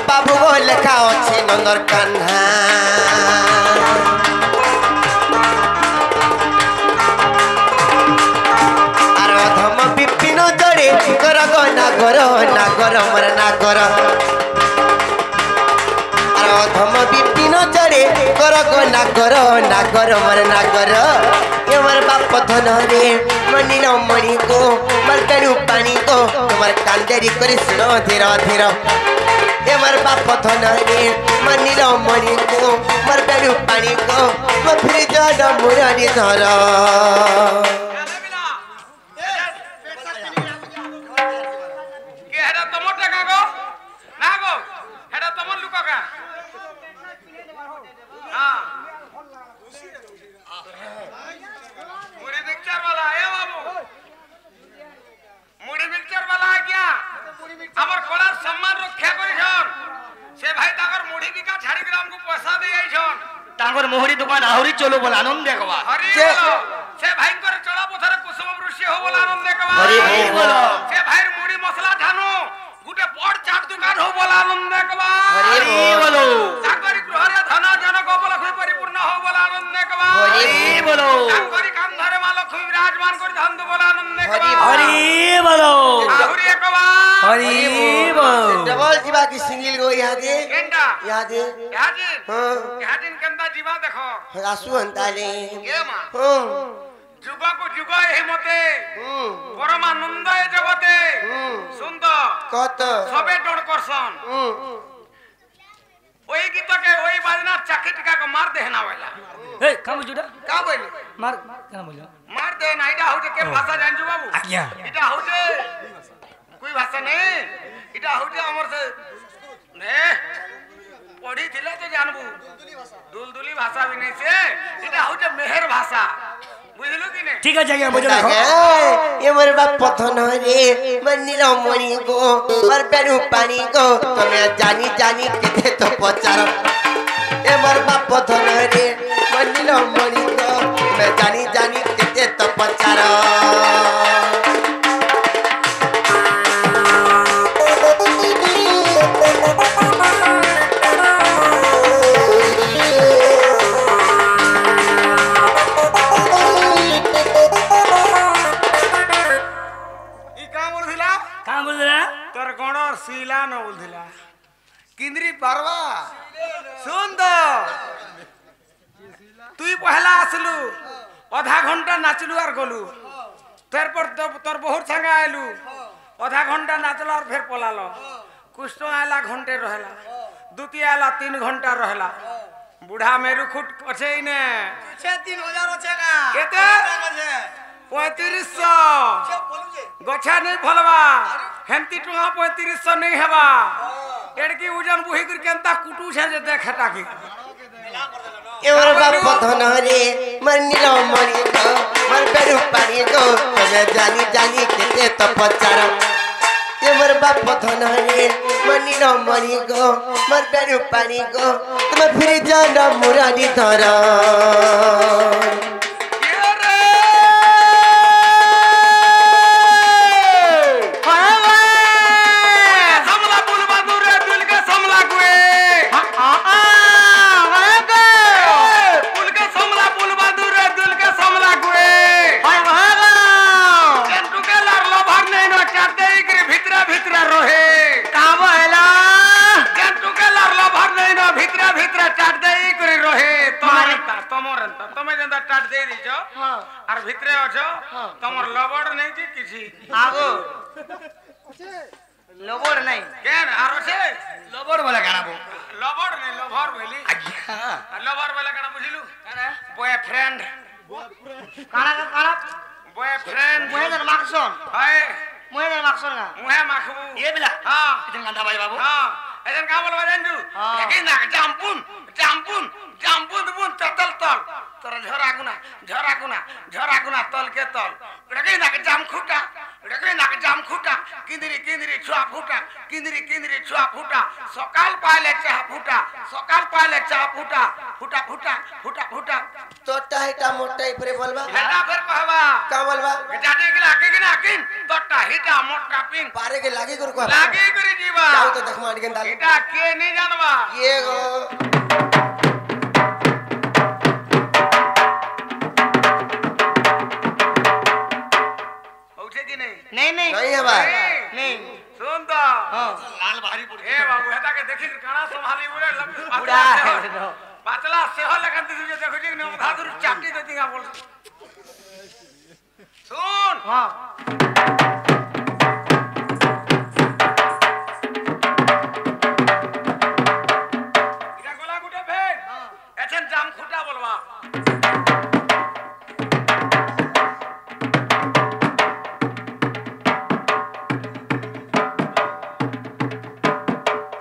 बाबू को लेखा अच्छे नंदर कान्हा आर अधम विपिन जड़े कर नागर मर नागर धम विपिन चढ़े कर नागर मर नागर ये मर बाप धन रे मनी न मणि को मर बेणु पानी को तुम्हार कांदेरी कर सुनो धीर धीर ये मर बाप धन रे मनी न मणि को मर बेणु पानी को तो फिर जन मुरारी धर के हेटा तमर टाका गो ना गो हेटा तमर लुका का हां मुड़ी पिक्चर वाला ए बाबू मुड़ी पिक्चर वाला आ गया हमर कोलार सम्मान रक्षा करी छन से भाई ताकर मुड़ी बिका छाड़ी ग्राम को पैसा दे आई छन तांगर मोहरी दुकान आहुरी चलो बोल आनंद देखवा हरि बोलो से भाई कर चला पथर कुसुम वृष्टि हो बोल आनंद देखवा हरि बोलो से भाई मुड़ी मसला ठानो गुटे बड़ चाट दुकान हो बोल आनंद देखवा हरि बोलो ताकरी गृहरे धन जनक बोल खुई परिपूर्ण हो बोल आनंद देखवा हरि बोलो ताकरी काम धरे माल खुई विराजमान कर धन बोल आनंद देखवा हरि बोलो आहुरी एकवा हरि बोलो डबल जीवा की सिंगल गो यादे गेंडा यादे यादिन हां यादिन केंदा जीवा देखो आसु अंताले के मां हां जुग को जुग हे मते परमानंद ए जगते सुंदर कत सबे डोड़ करसन ओई गीत के ओई बाजना चाकी टिका को मार देहना वाला ए काम जुड़ा का बोली मार क्या बोलो मार दे ना इटा होजे के भाषा जानजू बाबू आज्ञा इटा होजे कोई भाषा नहीं इटा होजे हमर से ने पढ़ी थिले तो जानबू दुलदुली भाषा भी नहीं से इटा होजे मेहर भाषा बुझलु कि ने ঠিক আছে আগে বুঝে রাখো ये मोर बाप पथन रे मन्नीर मणि गो मोर पेरू पानी गो तुम्हें जानी जानी केते तो पचार ए मोर बाप पथन रे मन्नीर मणि गो मैं जानी जानी केते तो पचार कहाँ बोल रहा তোর গণর শিলা ন বলছিলা কিন্দ্রি পারবা শুন তো তুই পহলা আসলু অধা ঘন্টা নাচলু আর গলু তারপর তোর বহুত সাঙ্গা আইলু অধা ঘন্টা নাচলো আর ফের পলালো কৃষ্ণ আইলা ঘন্টে রহলা দ্বিতীয় আইলা 3 ঘন্টা রহলা বুড়া মেরু খুট আছে নে 3000 আছে না কেতে 3500 গছা নেই ফলবা হেমতি টুঙা 3500 নেই হেবা এড়কি ওজন বুহি করে কেনতা কুটু ছে যে দেখাটা কি ए मोर बाप पथन रे मन्नीर मणि गो मोर पेरू पानी गो तुम्हें जानी जानी केते तो पचार ए मोर बाप पथन रे मन्नीर मणि गो मोर पेरू पानी गो तुम्हें फिर जाना मुरारी धरा আর ভিতরে আছো তোমার লবড় নেই যে কিছু আগো লবড় নাই কেন আর আছে লবড় বলে কানাবো লবড় নেই লভর বলি আর লভর বলে কেন বুঝিলু বয়ফ্রেন্ড কানা কানা বয়ফ্রেন্ড মহেন্দ্র মাকসন হয় মহেন্দ্র মাকসন না মুহে মাখবু এ বিলা হ্যাঁ এটা গান্দা ভাই বাবু হ্যাঁ এজন কা বলবা জানজু কি না জাম্পুন জাম্পুন জাম্পুন বুন তল তল তোর ঝরা গুনা তল কে তল এটা কি না জাম খুটা এটা কি না জাম খুটা কিন্দিরি কিন্দিরি ছুয়া ফুটা কিন্দিরি কিন্দিরি ছুয়া ফুটা সকাল পাইলে চা ফুটা সকাল পাইলে চা ফুটা ফুটা ফুটা ফুটা ফুটা तोटा हिटा मोटा इपरे बोलबा এটা ফের কহবা का बोलबा এটা দেখলা কি না কিন তোটা হিটা মোটা পিন पारे के लागी गुरु को লাগি করে দিবা जाओ तो देख मार गेंदा এটা কে নি জানবা ये गो উঠে কি নেই नहीं नहीं नहीं है भाई नहीं শুন তো লাল ভারী পড়ে এ বাবু এটাকে দেখি কানা সম্ভালি উড়ে বুড়া পাতলা সেহ লেখান দিছু যে দেখুছি না ধাদুর চাটি দেতি গা বল শুন हां এটা গলা গুটে ফের এছেন জাম খুটা বলবা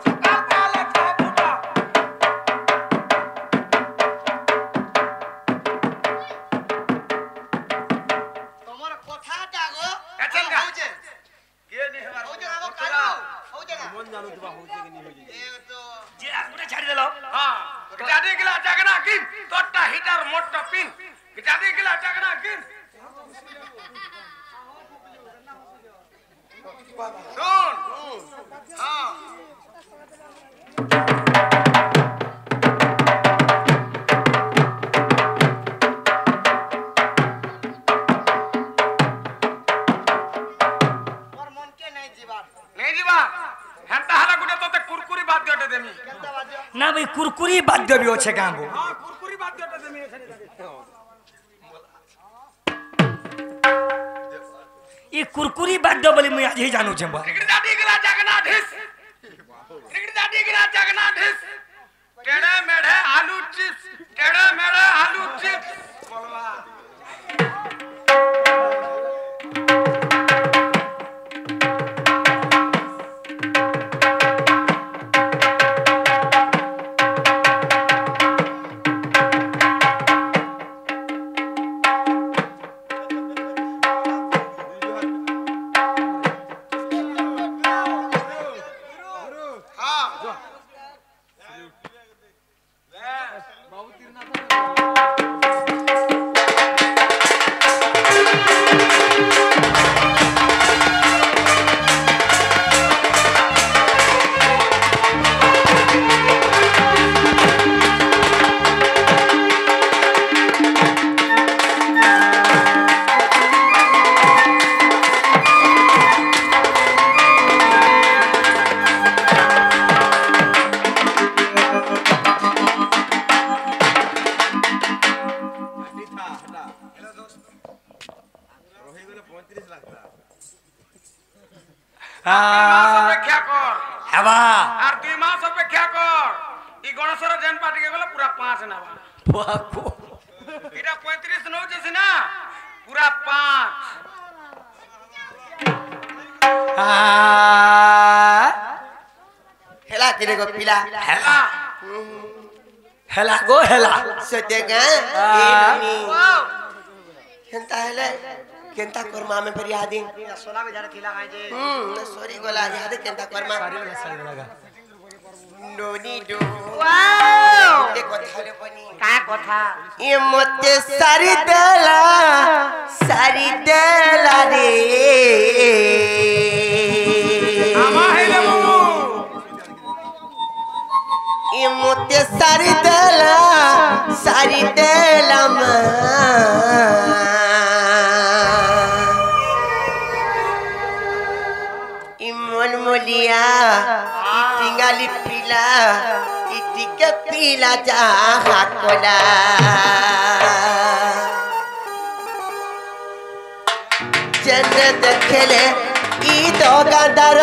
সকাল পালে চা ফুটা তোমার কথাটা গো এছেন গা হউছে কে নি হেবার হউছে না গো কালু হউছে না মন জানো দিবা হউছে কি নি হউছে এ তো যে আগুনে ছাড়ি দিল হ্যাঁ জাদি গিলা জাগনা কিন তোটা হিটার মোটা পিন জাদি গিলা জাগনা কিন শুন হ্যাঁ মোর মন কে নাই জীবার নেই দিবা হেনতা হালা গুটে তোতে কুরকুরি বাদ্যটা দেমি কেনতা বাজে না ভাই কুরকুরি বাদ্য বি আছে গাঁবো হ্যাঁ কুরকুরি বাদ্যটা দেমি এখানে ই কুরকুরি বাদ্য বলে মুই আজ হি জানু চেম্বা টিকড়ি দাদি গিলা জাগনা ঢিস টিকড়ি দাদি গিলা জাগনা ঢিস টেড়ে মেড়ে আলু চিপস টেড়ে মেড়ে আলু চিপস বলবা হেবা আর 2 মাস অপেক্ষা কর ই গণেশর জেন পার্টি কে গলে পুরা 5 নেবা বাকু এটা 35 নউছে না পুরা 5 হেলা কিরে গো পিলা হেলা হেলা গো হেলা সত্যগা এনি কেনতা হেলে কেনতা কর্মা আমি পরি আদি সোনা में जाने थिला खाए जे সরি গোলা ইয়াদে কেনতা কর্মা নোনি ডো वाओ এ কথা হলে বনি का কথা এ মতে সারি দেলা রে আমা হেলে বাবু এ মতে সারি দেলা মা ইমন মলিয়া ইটিঙ্গালি পিলা ইটিকে পিলা যা হাকলা জেনে দেখলে ই দোকানদার